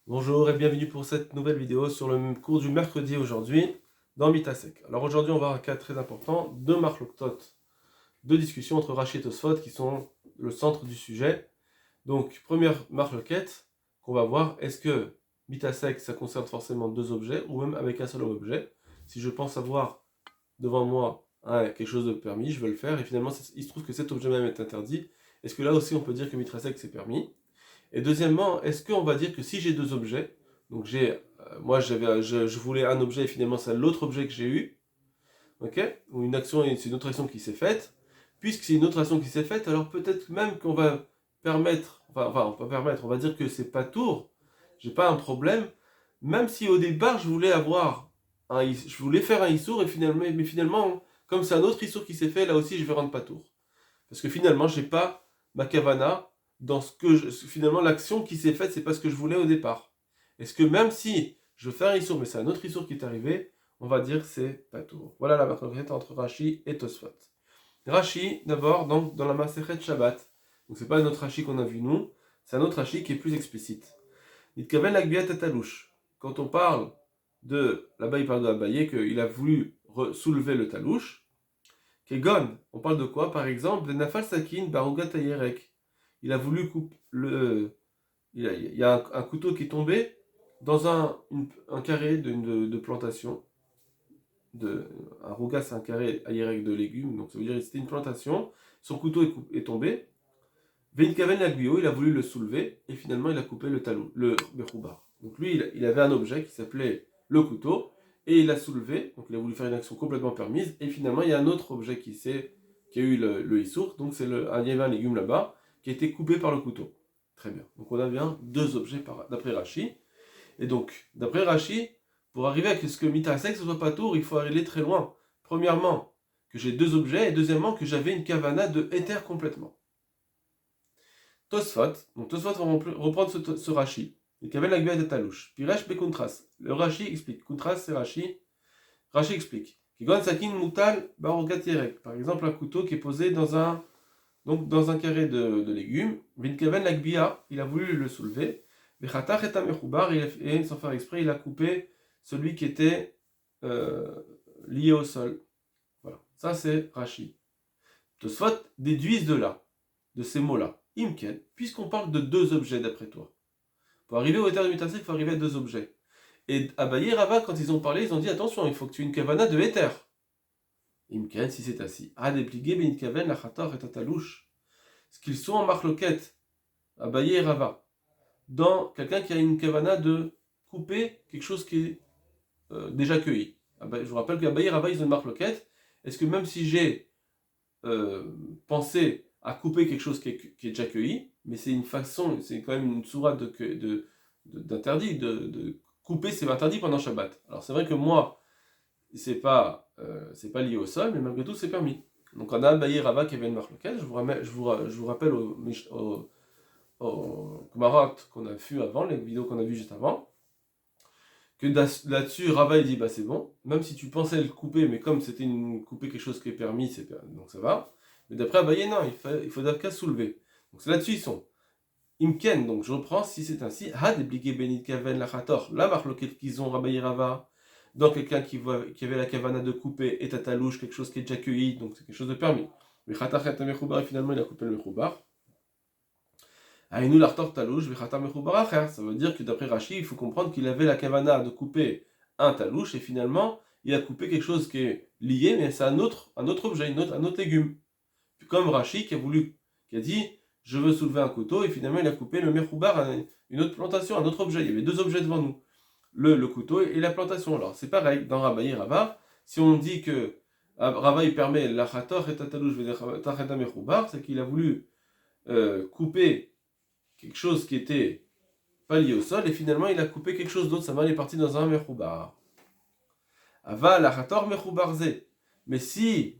Bonjour et bienvenue pour cette nouvelle vidéo sur le cours du mercredi aujourd'hui dans Mitasek. Alors aujourd'hui on va avoir un cas très important, deux marloktot, deux discussions entre Rashi et Tosfot qui sont le centre du sujet. Donc première marloquette qu'on va voir, est-ce que Mitasek ça concerne forcément deux objets ou même avec un seul objet? Si je pense avoir devant moi quelque chose de permis, je veux le faire et finalement il se trouve que cet objet même est interdit. Est-ce que là aussi on peut dire que Mitasek c'est permis? Et deuxièmement, est-ce qu'on va dire que si j'ai deux objets, donc je voulais un objet et finalement c'est l'autre objet que j'ai eu, ok? Ou une action et c'est une autre action qui s'est faite, puisque c'est une autre action qui s'est faite, alors peut-être même qu'on va permettre, on va dire que c'est pas tour, j'ai pas un problème, même si au départ je voulais faire un issour et finalement, comme c'est un autre issour qui s'est fait, là aussi je vais rendre pas tour. Parce que finalement, j'ai pas ma kavana dans finalement, l'action qui s'est faite, c'est pas ce que je voulais au départ. Est-ce que même si je fais un issour, mais c'est un autre issour qui est arrivé, on va dire que c'est pas tout. Voilà la marque entre Rashi et Tosfot. Rashi, d'abord, donc, dans la Masechet Shabbat. Donc, c'est pas un autre Rashi qu'on a vu nous, c'est un autre Rashi qui est plus explicite. Nitkaven l'agbiat talouche. Quand on parle là-bas il parle de Abaye, qu'il a voulu soulever le talouche, Kegon, on parle de quoi? Par exemple, de Nafal Sakin Barugat Ayerek. Il a voulu couper il y a un couteau qui est tombé dans un carré de plantation. Un rouga, c'est un carré Ayerek de légumes, donc ça veut dire que c'était une plantation. Son couteau est tombé. Veinkaven Lagbio, il a voulu le soulever et finalement il a coupé le talou, le Bechoubar. Donc lui, il avait un objet qui s'appelait le couteau et il l'a soulevé, donc il a voulu faire une action complètement permise et finalement il y a un autre objet qui a eu le Issour, donc il y avait un légume là-bas qui a été coupé par le couteau. Très bien. Donc on a bien deux objets d'après Rashi. Et donc, d'après Rashi, pour arriver à ce que Mitasek ne soit pas tour, il faut aller très loin. Premièrement, que j'ai deux objets et deuxièmement que j'avais une kavana de éther complètement. Tosfot, donc Tosfot va reprendre ce Rashi, et qui avait la gueule de Talouche. Puis Resh Kontras. Le Rashi explique. Kontras, c'est Rashi. Rashi explique. Kigon Sakin Mutal Barogatierek. Par exemple, un couteau qui est posé dans un carré de légumes. Vinkaven Lagbia, il a voulu le soulever. Vechatach et Amechoubar, et sans faire exprès, il a coupé celui qui était lié au sol. Voilà. Ça, c'est Rashi. Tosfot déduisent de ces mots-là. Imken, puisqu'on parle de deux objets d'après toi. Pour arriver au terme de Mitasek, il faut arriver à deux objets. Et Abaye et Rava, quand ils ont parlé, ils ont dit attention, il faut que tu aies une kavana de éther. Imken, si c'est ainsi. Ah, dépligé, ben kaven, la chator et tatalouche. Ce qu'ils sont en marloquette, Abaye et Rava, dans quelqu'un qui a une kavana de couper quelque chose qui est déjà cueilli. Je vous rappelle qu'Abaye et Rava, ils ont une marloquette. Est-ce que même si j'ai pensé à couper quelque chose qui est déjà cueilli, mais c'est une façon, c'est quand même une sourate d'interdit, de couper, c'est interdit pendant Shabbat. Alors c'est vrai que moi, c'est pas lié au sol, mais malgré tout c'est permis. Donc on a Abaye Rava qui avait une marloquette, je vous rappelle au Kumarot qu'on a vu avant, les vidéos qu'on a vues juste avant, que là-dessus Rava il dit bah c'est bon, même si tu pensais le couper, mais comme c'était couper quelque chose qui est permis, donc ça va. Mais d'après Abaye, non, il faut qu'à soulever. Donc c'est là-dessus ils sont. Imken, donc je reprends, si c'est ainsi, had eblige benit kaven lachator, la marloquette qu'ils ont Abaye Rava, dans quelqu'un qui avait la kavana de couper et tatalouche, quelque chose qui est déjà cueilli, donc c'est quelque chose de permis. Mais chatachet mechoubar, et finalement il a coupé le mechoubar. Aïnou l'artor talouche, vechata mechoubar acher. Ça veut dire que d'après Rashi, il faut comprendre qu'il avait la kavana de couper un talouche et finalement il a coupé quelque chose qui est lié, mais c'est un autre objet, un autre légume. Puis comme Rashi qui a dit je veux soulever un couteau et finalement il a coupé le mechoubar, une autre plantation, un autre objet. Il y avait deux objets devant nous, le couteau et la plantation. Alors c'est pareil dans Rabba et Rava. Si on dit que Rava il permet la chator et tatalouche et mechoubar, c'est qu'il a voulu couper quelque chose qui était pas lié au sol, et finalement il a coupé quelque chose d'autre, sa main est partie dans un mechoubar. Ava la chator mechoubarze. Mais si,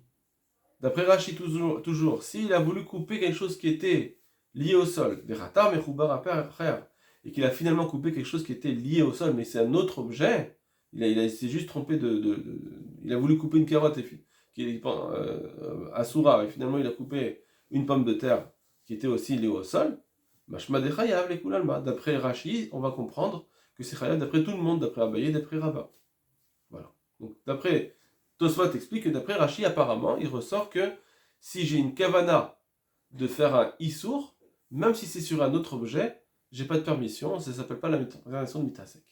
d'après Rashi toujours, s'il a voulu couper quelque chose qui était lié au sol, veratar mechoubar après, et qu'il a finalement coupé quelque chose qui était lié au sol, mais c'est un autre objet, il s'est juste trompé il a voulu couper une carotte qui est à Soura, et finalement il a coupé une pomme de terre qui était aussi liée au sol, Mashma de chayav les kulalma. D'après Rashi, on va comprendre que c'est chayav d'après tout le monde, d'après Abaye, d'après Rabba. Voilà. Donc d'après Tosfot explique que d'après Rashi, apparemment, il ressort que si j'ai une kavana de faire un issour, même si c'est sur un autre objet, j'ai pas de permission, ça s'appelle pas la permission de mitasek.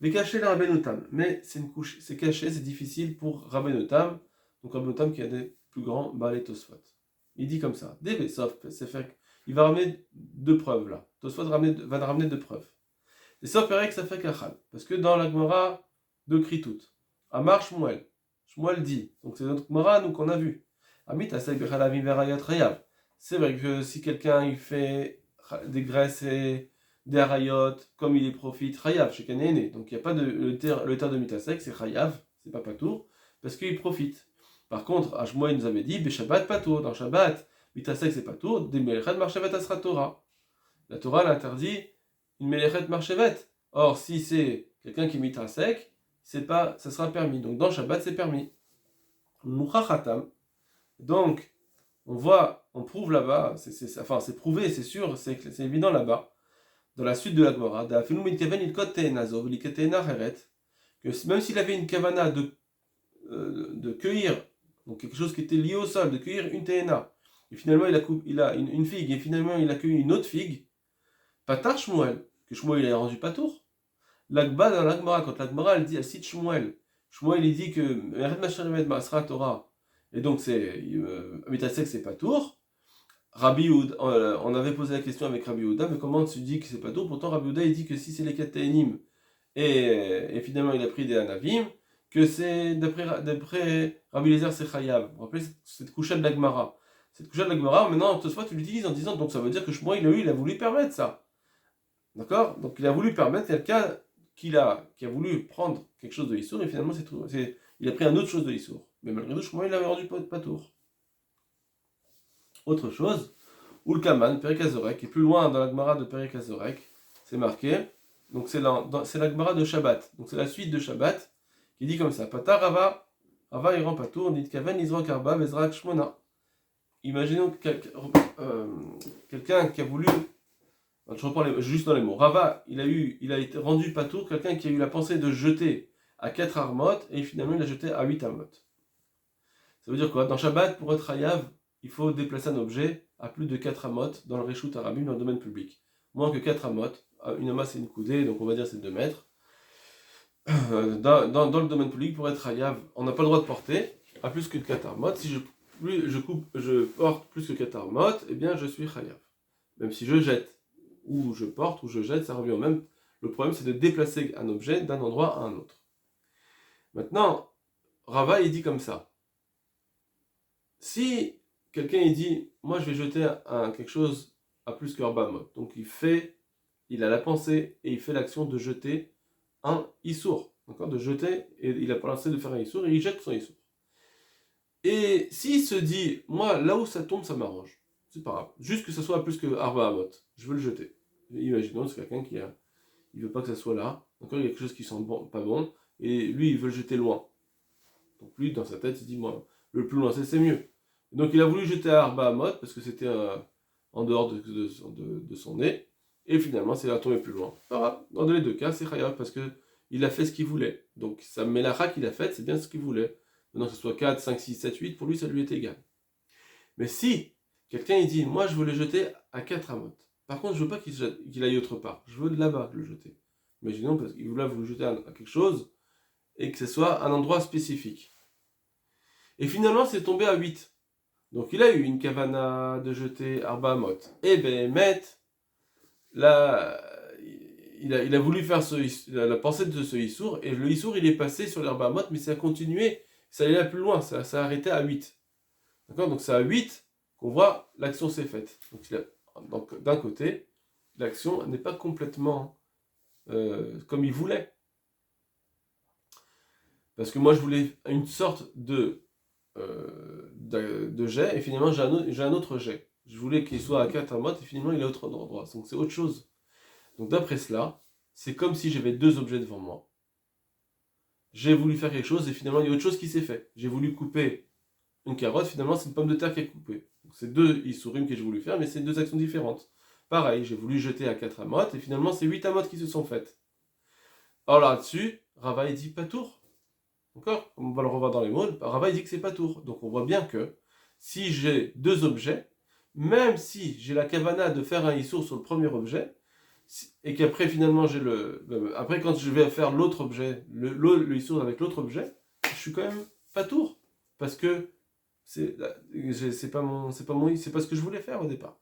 Mais caché la Rabbenotam, mais c'est une couche, c'est caché, c'est difficile pour Rabbenotam, donc Rabbenotam qui a des plus grands balais Tosfot. Il dit comme ça, Devesov, c'est fait, il va ramener deux preuves là. Tosfot va ramener deux preuves. Et ça paraît que ça fait kachal, parce que dans la Gemara de Kritout, Amar Shmuel, Shmuel dit, donc c'est notre Gemara nous qu'on a vu. Amit asek bechalavim verayot chayav. C'est vrai que si quelqu'un il fait des graisses et des harayot, comme il y profite, chayav, chez Kanéné. Donc il n'y a pas de. Le terre de mitasek, c'est chayav, c'est pas patour, parce qu'il profite. Par contre, Ashmoy nous avait dit, Beshabbat patour, dans Shabbat, mitasek c'est patour, des melechet marchevet asra Torah. La Torah l'interdit une melechet marchevet. Or, si c'est quelqu'un qui est mitasek, c'est pas, ça sera permis. Donc dans Shabbat, c'est permis. Mouchachatam. Donc, on prouve là-bas, c'est prouvé, c'est sûr, c'est évident là-bas, dans la suite de la Gemara, que même s'il avait une kavana de cueillir, donc quelque chose qui était lié au sol, de cueillir une TNA, et finalement il a une figue, et finalement il a cueilli une autre figue, patar Shmuel, que Shmuel il a rendu patour. L'Agba dans la Gemara, quand la Gemara elle dit, elle cite Shmuel il dit que Torah, et donc c'est Mitasek c'est pas tour. Rabbi Yehuda, on avait posé la question avec Rabbi Yehuda, mais comment tu dis que c'est pas tour? Pourtant Rabbi Yehuda il dit que si c'est les Katénim et finalement il a pris des Anavim, que c'est d'après Rabbi Lézer c'est Chayav. Vous vous rappelez cette couchette de la Gemara? Cette couchette de la Gemara, maintenant Tosfot tu l'utilises en disant donc ça veut dire que moi il a voulu permettre ça. D'accord? Donc il a voulu permettre quelqu'un qui a voulu prendre quelque chose de Issour et finalement il a pris un autre chose de Issour. Mais malgré tout, Shmuel il avait rendu pas tour. Autre chose, Ulkaman, Perikazorek, qui est plus loin dans la Gemara de Perikazorek, c'est marqué, donc c'est la Gemara de Shabbat, donc c'est la suite de Shabbat, qui dit comme ça, Patar Rava il rend pas tour, Nitkaven Izrak Arba, Bezrak Shmona. Imaginons quelqu'un qui a voulu, je reprends juste dans les mots, Rava, il a été rendu pas tour, quelqu'un qui a eu la pensée de jeter à 4 armotes, et finalement il a jeté à 8 armotes. Ça veut dire quoi? Dans Shabbat, pour être Hayav, il faut déplacer un objet à plus de 4 amotes dans le Reshut Arabim, dans le domaine public. Moins que 4 amotes, une ama c'est une coudée, donc on va dire c'est 2 mètres. Dans le domaine public, pour être Hayav, on n'a pas le droit de porter à plus que 4 amotes. Si je porte plus que 4 amotes, eh bien je suis Hayav. Même si je jette, ou je porte, ou je jette, ça revient au même. Le problème c'est de déplacer un objet d'un endroit à un autre. Maintenant, Rava il dit comme ça. Si quelqu'un il dit, moi je vais jeter quelque chose à plus que Arbamot, donc il a la pensée et il fait l'action de jeter un Issour, d'accord, de jeter, et il a pensé de faire un Issour et il jette son Issour. Et s'il se dit, moi là où ça tombe ça m'arrange, c'est pas grave, juste que ça soit à plus que Arbamot, je veux le jeter. Imaginons c'est quelqu'un il veut pas que ça soit là, d'accord, il y a quelque chose qui sent pas bon, et lui il veut le jeter loin. Donc lui dans sa tête il dit, moi le plus loin c'est mieux. Donc il a voulu jeter à Arba Amot parce que c'était en dehors de son nez. Et finalement, c'est à tomber plus loin. Voilà. Dans les deux cas, c'est Chayav parce qu'il a fait ce qu'il voulait. Donc sa mélacha qu'il a faite, c'est bien ce qu'il voulait. Maintenant que ce soit 4, 5, 6, 7, 8, pour lui, ça lui est égal. Mais si quelqu'un il dit, moi je veux le jeter à 4 Amot. Par contre, je veux pas qu'il aille autre part. Je veux de là-bas le jeter. Imaginons parce qu'il voulait vous le jeter à quelque chose et que ce soit un endroit spécifique. Et finalement, c'est tombé à 8. Donc il a eu une kavana de jeter Arba Amot. Et ben, là, il a voulu faire la pensée de ce Issour, et le Issour il est passé sur l'Arba Amot, mais ça a continué, ça allait là plus loin, ça a arrêté à 8. D'accord? Donc c'est à 8 qu'on voit l'action s'est faite. Donc d'un côté, l'action n'est pas complètement comme il voulait. Parce que moi je voulais une sorte de jet, et finalement j'ai un autre jet. Je voulais qu'il soit à 4 amot, et finalement il est à autre endroit. Donc c'est autre chose. Donc d'après cela, c'est comme si j'avais deux objets devant moi. J'ai voulu faire quelque chose, et finalement il y a autre chose qui s'est fait. J'ai voulu couper une carotte, finalement c'est une pomme de terre qui est coupée. Donc c'est deux issourim que j'ai voulu faire, mais c'est deux actions différentes. pareil, j'ai voulu jeter à 4 amotes, et finalement c'est 8 amotes qui se sont faites. Alors là-dessus, Rava il dit patour. D'accord? On va le revoir dans les mots, Rava il dit que c'est patour. Donc on voit bien que si j'ai deux objets, même si j'ai la kavana de faire un issour sur le premier objet, et qu'après finalement après quand je vais faire l'autre objet, le issour avec l'autre objet, je suis quand même patour. Parce que c'est pas ce que je voulais faire au départ.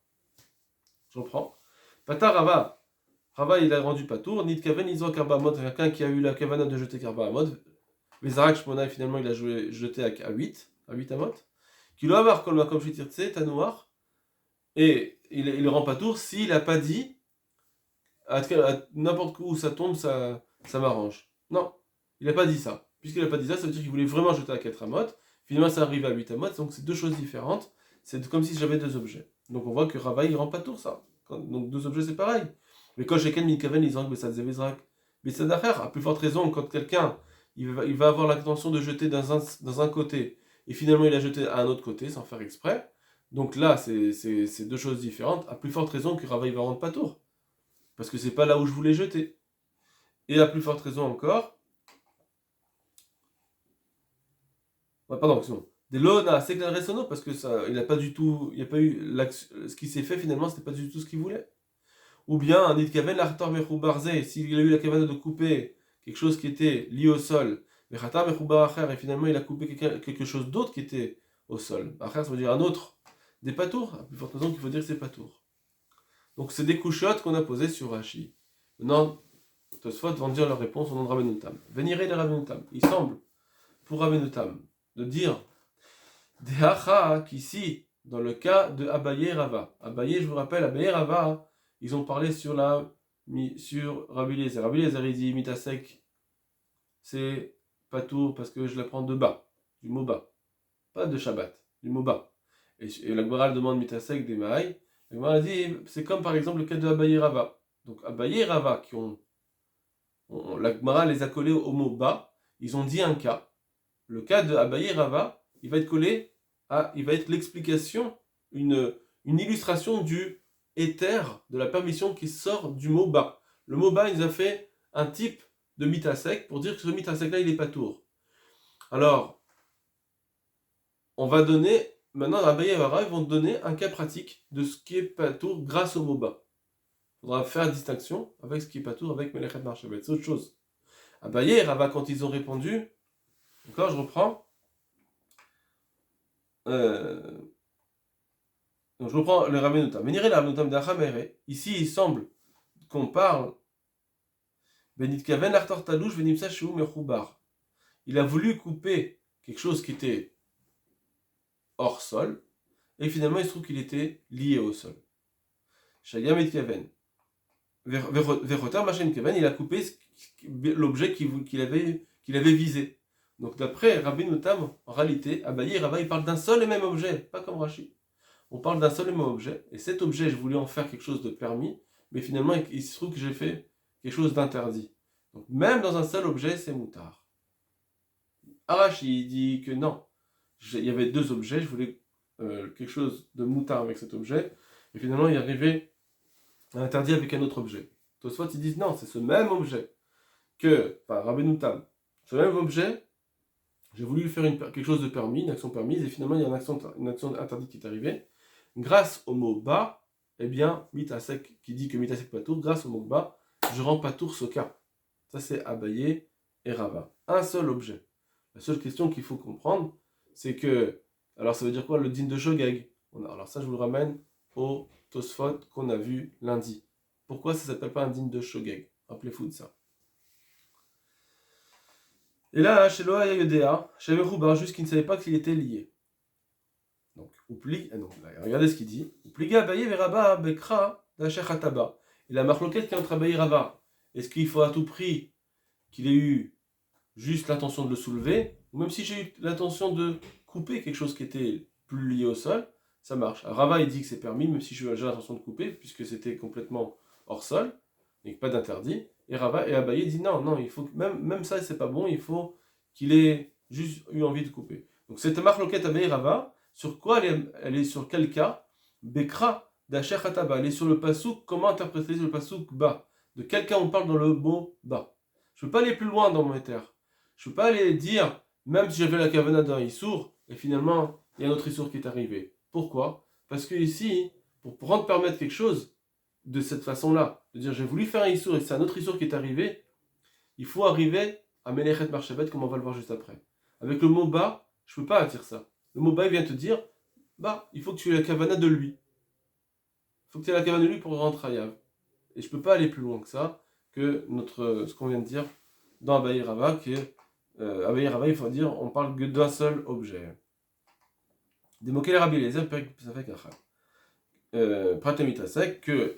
Je reprends. Pata Rava. Rava il a rendu patour. Nid kaven izro karba amot. Quelqu'un qui a eu la kavana de jeter karba amot. Vezarak shmona finalement il a jeté à 8 amot. Qui doit avoir kol makom shitirtse tanouar. Et il rend patour s'il n'a pas dit à n'importe où ça tombe, ça m'arrange. Non, il n'a pas dit ça. Puisqu'il n'a pas dit ça, ça veut dire qu'il voulait vraiment jeter à 4 amot. Finalement, ça arrive à 8 amot, donc c'est deux choses différentes. C'est comme si j'avais deux objets. Donc on voit que Rava, il rend patour ça. Donc deux objets, c'est pareil. Mais quand Sheken Minkaven, ils ont ça Zevizrak. Mais c'est d'affaire, à plus forte raison, quand quelqu'un il va avoir l'intention de jeter dans un côté, et finalement il a jeté à un autre côté sans faire exprès. Donc là, c'est deux choses différentes. À plus forte raison que Rava, il va rendre patour. Parce que c'est pas là où je voulais jeter. Et à plus forte raison encore. Pardon, excusez-moi. Des lona, c'est clair sono, parce que ça, il n'a pas du tout. Il n'y a pas eu. Ce qui s'est fait finalement, c'était pas du tout ce qu'il voulait. Ou bien un nidkaven l'artar mechou barzé, s'il a eu la cavane de couper quelque chose qui était lié au sol, mais khatar mechou baracher, et finalement il a coupé quelque chose d'autre qui était au sol. Acher, ça veut dire un autre. Des patours, à plus forte raison qu'il faut dire que c'est patour. Donc c'est des couchottes qu'on a posées sur Rashi. Maintenant, Tosfot vont dire leur réponse au nom de Rabbeinu Tam. Vénirez les Rabbeinu Tam. Il semble, pour Rabbeinu Tam, de dire Dehacha qu'ici, dans le cas de Abaye et Rava. Abaye, je vous rappelle, Abaye et Rava, ils ont parlé sur Rabbi Eliezer. Rabbi Eliezer, il dit Mitasek, c'est patour parce que je la prends de bas, du mot bas. Pas de Shabbat, du mot bas. Et la Gemara demande Mitasek des Maï. La Gemara dit, c'est comme par exemple le cas de Abaye et Rava. Donc Abaye et Rava qui la Gemara les a collés au mot bas, ils ont dit un cas. Le cas de Abaye et Rava, il va être l'explication, une illustration du éther, de la permission qui sort du mot bas. Le mot bas, il a fait un type de mitasek pour dire que ce mitasek là, il est patour. Alors, on va donner, maintenant Abaye et Rava, ils vont donner un cas pratique de ce qui est patour grâce au mot bas. Il faudra faire distinction avec ce qui est patour avec Melechet Marchevet. C'est autre chose. Abaye et Rava, quand ils ont répondu, encore, je reprends. Donc je reprends le Rabbeinu Tam. Venirez le Rabbeinu Tam d'Achamere. Ici, il semble qu'on parle. Benitkaven l'artor talouche venimsa shou mechoubar. Il a voulu couper quelque chose qui était hors sol, et finalement il se trouve qu'il était lié au sol. Shagam et Kaven. Verotar Machem Kaven, il a coupé l'objet qu'il avait visé. Donc d'après Rabbeinu Tam, en réalité, Abaye et Rava, ils parlent d'un seul et même objet, pas comme Rashi. On parle d'un seul et même objet, et cet objet, je voulais en faire quelque chose de permis, mais finalement, il se trouve que j'ai fait quelque chose d'interdit. Donc même dans un seul objet, c'est moutard. Arashi, il dit que non, il y avait deux objets, je voulais quelque chose de moutard avec cet objet, et finalement, il arrivait à interdit avec un autre objet. Tosfot, ils disent non, c'est ce même objet Rabbeinu Tam, ce même objet, j'ai voulu lui faire quelque chose de permis, une action permise, et finalement il y a une action interdite qui est arrivée. Grâce au mot bas, eh bien, Mitasek, qui dit que Mitasek patour, grâce au mot bas, je rends patour ce cas. Ça c'est Abaye et Rava. Un seul objet. La seule question qu'il faut comprendre, c'est que, alors ça veut dire quoi le din de Shogeg? Alors ça je vous le ramène au Tosfot qu'on a vu lundi. Pourquoi ça ne s'appelle pas un din de Shogeg? Rappelez-vous de ça. Et là, chez Loa Yodea, chez Meroubar, juste qu'il ne savait pas qu'il était lié. Donc, regardez ce qu'il dit. Oupliga Abaye Veraba Bekra Dachachataba. Il a marloquette qui est entre Abaye et Rava. Est-ce qu'il faut à tout prix qu'il ait eu juste l'intention de le soulever, ou même si j'ai eu l'intention de couper quelque chose qui était plus lié au sol, ça marche. Alors, Rava il dit que c'est permis, même si j'ai l'intention de couper, puisque c'était complètement hors sol, et pas d'interdit. Et Abaye dit non, il faut même ça c'est pas bon, il faut qu'il ait juste eu envie de couper. Donc cette marloquette Abaye Rava, sur quoi elle est sur quel cas? Bekra Dacher Hataba, elle est sur le pasouk, comment interpréter le pasouk ba? De quel cas on parle dans le mot ba? Je ne peux pas aller plus loin dans mon éther. Je ne peux pas aller dire, même si j'avais la kavana d'un Issour, et finalement, il y a un autre Issour qui est arrivé. Pourquoi? Parce que ici, pour pouvoir permettre quelque chose de cette façon-là, de dire j'ai voulu faire un Issour et c'est un autre Issour qui est arrivé, il faut arriver à Melechet Marchevet, comme on va le voir juste après. Avec le mot ba, je ne peux pas dire ça. Le mot ba, il vient te dire, bah, il faut que tu aies la kavana de lui. Il faut que tu aies la kavana de lui pour rentrer Hayav. Et je ne peux pas aller plus loin que ça, que ce qu'on vient de dire dans Abaye Rava, qui est Abaye Rava, il faut dire, on parle que d'un seul objet. Démoquer Rabbi Eliezer, ça fait Pratamitasek, que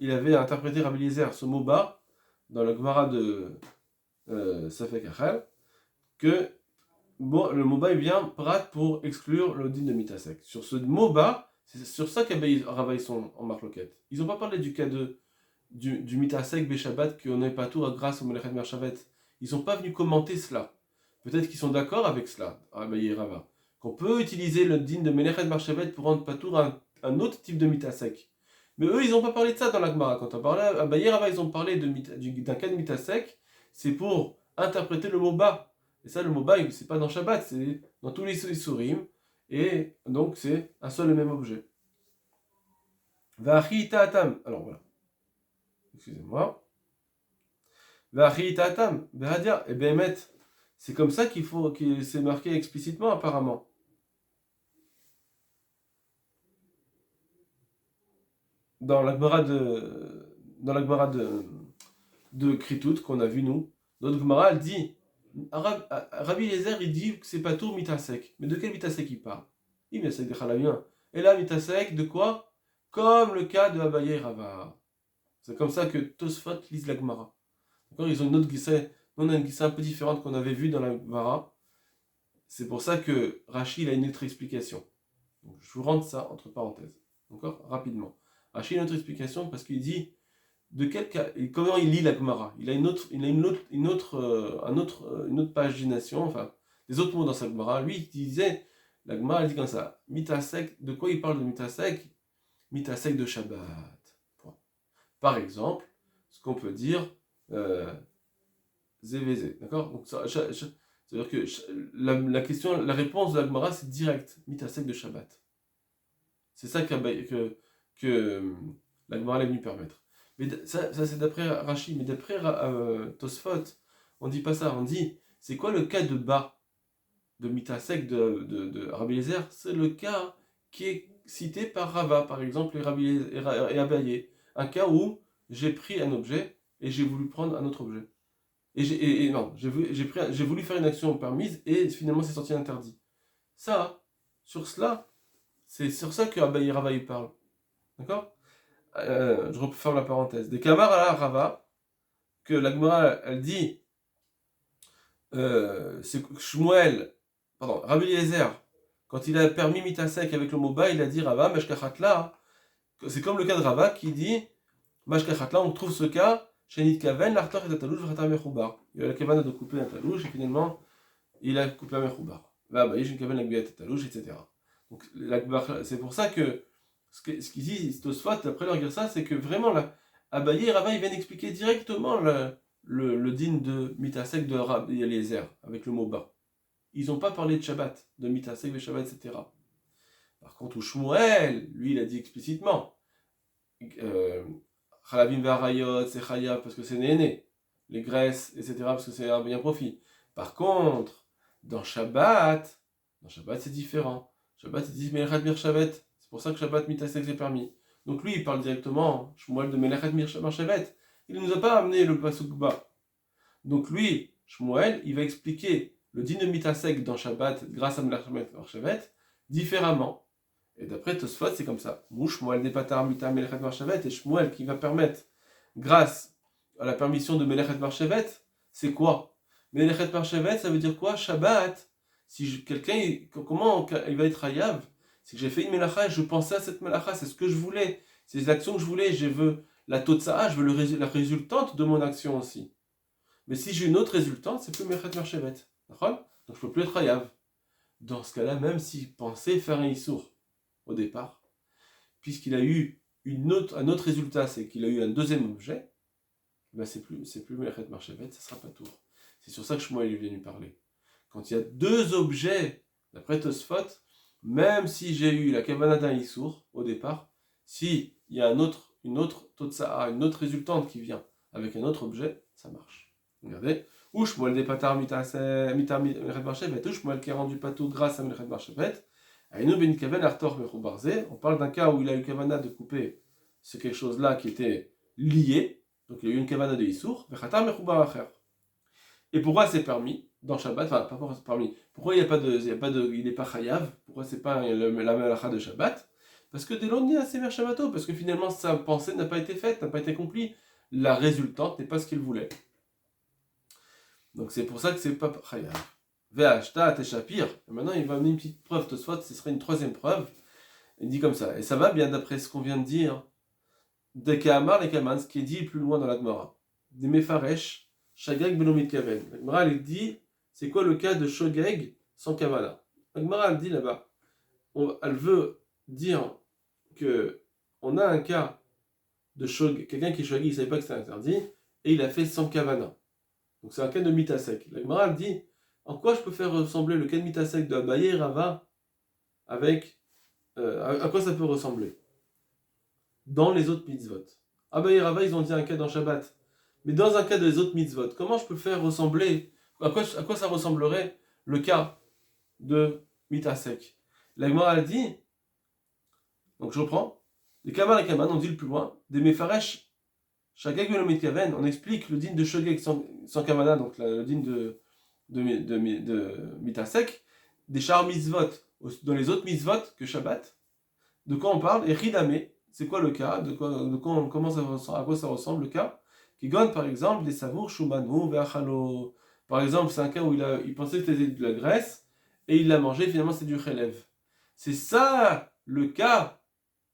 il avait interprété Rabbi Eliezer ce mot ba dans le Gemara de Safek Achal, que bon, le mot ba il vient prat pour exclure le din de Mitasek. Sur ce mot ba, c'est sur ça qu'Abaye Rava ils sont en marloquette. Ils n'ont pas parlé du cas du Mitasek Beshabbat qu'on n'est pas tout grâce au Melechet Mershavet. Ils sont pas venus commenter cela. Peut-être qu'ils sont d'accord avec cela, Abaye et Rava, qu'on peut utiliser le din de Melechet Mershavet pour rendre patour un autre type de Mitasek. Mais eux, ils n'ont pas parlé de ça dans la Gemara. Quand on parlait à Abaye et Rava, ils ont parlé d'un cas de Mitasek, c'est pour interpréter le mot ba. Et ça, le mot ba, c'est pas dans Shabbat, c'est dans tous les Surim. Et donc, c'est un seul et même objet. Vachi ta'atam. Alors voilà. Excusez-moi. Vachi ta'atam. Behadia. Et Behemet. C'est comme ça qu'il faut, que c'est marqué explicitement, apparemment. Dans la Gemara de Kritout qu'on a vu nous, notre Gemara elle dit, Rabbi Eliezer il dit que c'est pas tout mitasek. Mais de quel mitasek il parle? Il mitasek de Chalavien. Et là mitasek de quoi? Comme le cas de Abaye et Rava. C'est comme ça que Tosfot lise la Gemara. D'accord, ils ont une autre guissée, on a une guissée un peu différente qu'on avait vue dans la Gemara. C'est pour ça que Rashi il a une autre explication. Donc, je vous rentre ça entre parenthèses. D'accord, rapidement. Rashi a une autre explication parce qu'il dit de quel cas, comment il lit la Gemara. Il a une autre pagination, enfin des autres mots dans sa Gemara. Lui, il disait, la Gemara elle dit comme ça. Mitasek, de quoi il parle de Mitasek? Mitasek de Shabbat. Par exemple, ce qu'on peut dire, ZVZ. D'accord? Donc c'est-à-dire que la question, la réponse de la Gemara, c'est direct. Mitasek de Shabbat. C'est ça que la Gemara est venue permettre. Mais ça c'est d'après Rashi, mais d'après Tosfot, on dit pas ça. On dit, c'est quoi le cas de bas de Mitasek de Rabbi Eliezer? C'est le cas qui est cité par Rava, par exemple, et Abaye. Un cas où j'ai pris un objet et j'ai voulu prendre un autre objet. J'ai voulu faire une action permise et finalement c'est sorti interdit. Ça, sur cela, c'est sur ça que Abaye et Rava y parlent. D'accord? Je referme la parenthèse. Des Kamar à la Rava, que la Gemara, elle dit, c'est Shmuel, pardon, Rabbi Eliezer, quand il a permis Mitasek avec le mot ba, il a dit Rava, Meshkachatla. C'est comme le cas de Rava qui dit, Meshkachatla, on trouve ce cas, Shenit Kaven, l'Artar et Talouj, Vrata Mechoubar. Il a la Kavan de couper un Talouj et finalement, il a coupé un Mechoubar. Bah, j'ai une Kavan la Gbiat Talouj, etc. Donc, c'est pour ça que ce qu'il dit Tosfot, après leur dire ça, c'est que vraiment, Abaye et Rava, ils viennent expliquer directement le din de Mitasek de Rabbi Eliezer, avec le mot ba. Ils n'ont pas parlé de Shabbat, de Mitasek, de Shabbat, etc. Par contre, où Shmuel, lui, il a dit explicitement, Chalavim Varayot, c'est Chayav, parce que c'est néné, les graisses, etc., parce que c'est un bien profit. Par contre, dans Shabbat, c'est différent. Shabbat, il dit Melechat Mirshavet. C'est pour ça que Shabbat Mitasek est permis. Donc lui, il parle directement, Shmuel de Melechat Mirshavet. Il ne nous a pas amené le pasuk ba. Donc lui, Shmuel, il va expliquer le din de Mitasek dans Shabbat grâce à Melechat Mirshavet différemment. Et d'après Tosfot, c'est comme ça. Shmuel n'est pas tar mita Melechat Mirshavet, et Shmuel qui va permettre, grâce à la permission de Melechat Mirshavet, c'est quoi? Melechat Mirshavet, ça veut dire quoi? Shabbat. Si quelqu'un, comment il va être hayav? C'est que j'ai fait une melacha et je pensais à cette melacha, c'est ce que je voulais, c'est les actions que je voulais, je veux la totsa'a, je veux la résultante de mon action aussi. Mais si j'ai une autre résultante, c'est plus Melechat Mirshavet. D'accord? Donc je peux plus être hayav. Dans ce cas-là, même s'il pensait faire un issour au départ, puisqu'il a eu un autre résultat, c'est qu'il a eu un deuxième objet, ben c'est plus Melechet Marchevet, ça sera pas tour. C'est sur ça que Shmuel est venu parler. Quand il y a deux objets, d'après Tosfot, même si j'ai eu la Kavana d'un Issour au départ, si il y a une autre Totsa'a, une autre résultante qui vient avec un autre objet, ça marche. Regardez, ou Shmuel des Patar Mitar Melechet Marchevet, ou Shmuel qui a rendu patou grâce à Melechet Marchevet. On parle d'un cas où il a eu Kavana de couper ce quelque chose-là qui était lié, donc il y a eu une Kavana de Issour, et pourquoi c'est permis dans Shabbat, enfin pas pourquoi c'est permis, pourquoi il n'est pas chayav, pourquoi c'est pas la melacha de Shabbat, parce que Delon a sévère Shabbato, parce que finalement sa pensée n'a pas été faite, n'a pas été accomplie, la résultante n'est pas ce qu'il voulait. Donc c'est pour ça que c'est pas chayav. Ve'ashta Shapir. Maintenant, il va amener une petite preuve, Tosfot, ce serait une troisième preuve. Il dit comme ça, et ça va bien d'après ce qu'on vient de dire, de Kahamar et Kaman, ce qui est dit plus loin dans la Gemara. Des Mefaresh, Shageg Belomit Kaven. La Gemara, elle dit, c'est quoi le cas de Shogeg sans Kavana? La Gemara, elle dit là-bas, elle veut dire que on a un cas de Shogeg, quelqu'un qui est Shogeg, il ne savait pas que c'était interdit, et il a fait sans Kavana. Donc c'est un cas de Mitasek. La Gemara, elle dit, en quoi je peux faire ressembler le cas de Mitasek de Abaye et Rava avec. À quoi ça peut ressembler dans les autres mitzvot? Abaye et Rava, ils ont dit un cas dans Shabbat. Mais dans un cas des autres mitzvot, comment je peux faire ressembler. À quoi ça ressemblerait le cas de Mitasek? La Gemara a dit. Donc je reprends. Les Kamal et Kaman, on dit le plus loin. Des Mefaresh, Shageg Velomit Kaven, on explique le din de Shogeg sans Kavana, donc le din de Mitasek, des chars mitzvot dans les autres mitzvot que Shabbat. De quoi on parle? Et Ridame, c'est quoi le cas? À quoi ça ressemble le cas? Kigon, par exemple, des savours Shumanu, Ve'achalo. Par exemple, c'est un cas où il pensait que c'était de la graisse et il l'a mangé, finalement c'est du chelev. C'est ça le cas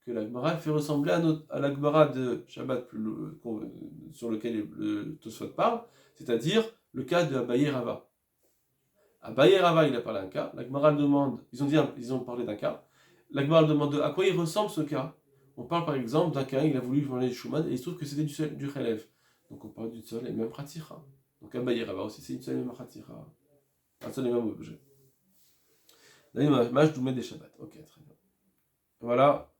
que la Gemara fait ressembler à la Gemara de Shabbat sur lequel le Tosfot parle, c'est-à-dire le cas de Abaye Rava. Abaye Rava, il a parlé d'un cas. La Gemara demande, ils ont parlé d'un cas. La Gemara demande à quoi il ressemble ce cas. On parle par exemple d'un cas, il a voulu manger du shuman et il se trouve que c'était du chelev. Donc on parle d'une seule et même pratira. Donc Abaye Rava aussi, c'est une seule et même pratira. Un seul et même objet. Là, il m'a je des Shabbat. Ok, très bien. Voilà.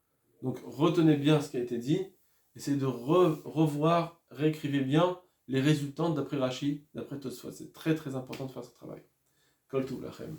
Donc retenez bien ce qui a été dit. Essayez de revoir, réécrivez bien les résultats d'après Rashi, d'après Tosfot. C'est très très important de faire ce travail. Kol Tov Lachem.